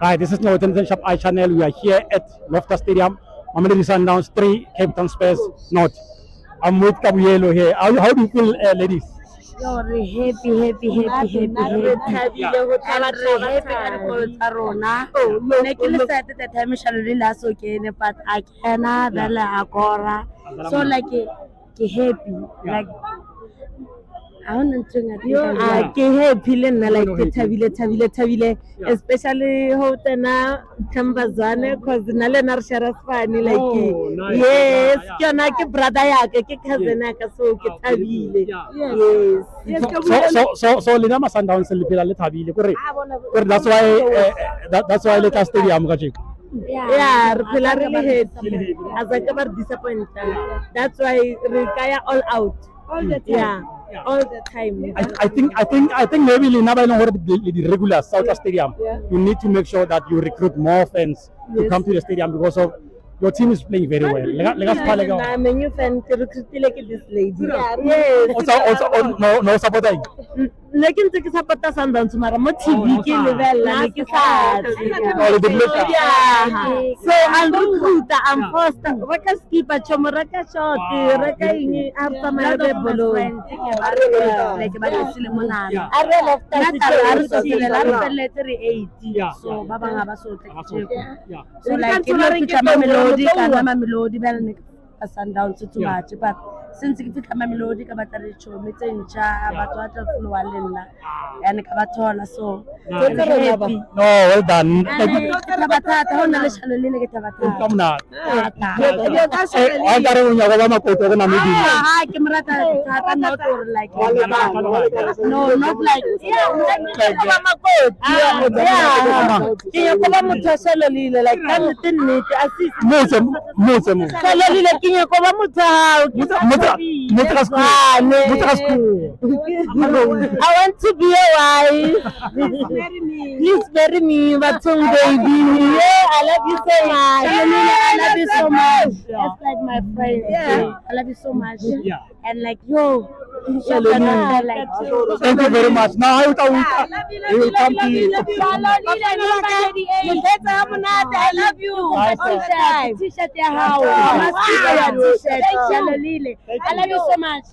Hi, this is Northern Shop I channel. We are here at Loftus Stadium. Mamelodi Sundowns 3, Cape Town Spurs North. I'm with Gabrielo here. How do you feel, ladies? Happy. But I cannot so like happy like I want to happy like thabile especially ho tena Thambazane cause nale na re share fane like yes ke na ke brother ya ke cousin ya ka so ke thabile yes so lena ma Sundowns le phela le thabile kore that's why le ka stadium ka jeko yeah re phela re le happy as a ke disappointed that's why re kaya all out all the time all the time. I think maybe Lina by the regular South Stadium, you need to make sure that you recruit more fans to come to the stadium because of your team is playing very well. I'm a new fan to recruit like this lady. Yes. Also, no supporting. Lekin take support Sundowns tomorrow. Mo TV ke level la ke sa. So I'm recruiter, I'm first. Raka skipper chomo raka shot, raka ini after my bolo. Like ba sile monana. I love that. 80. So baba nga ba so take. So like Mamelodi kana Mamelodi bela ne Sundowns too much but since ke fitla Mamelodi ka batla re chomi tse ntšha batho ba tla followa le nna yani ka bathola so happy no well done ka batata hona le shalo le ke tabatata kamna I got on your mama ko to na midi ke mrata thata not or like no not like mama ko ke ko ba motho shalo le like ka nnete assist mo shalo le ke ko ba motho I want to be a wife. Please marry me, Batung baby. Yeah, I love you so much. I love you so much. That's like my friend. Yeah, I love you so much. Yeah. And like yo, thank you very much. Now I will come to you. I love you. T-shirt, I love you so much.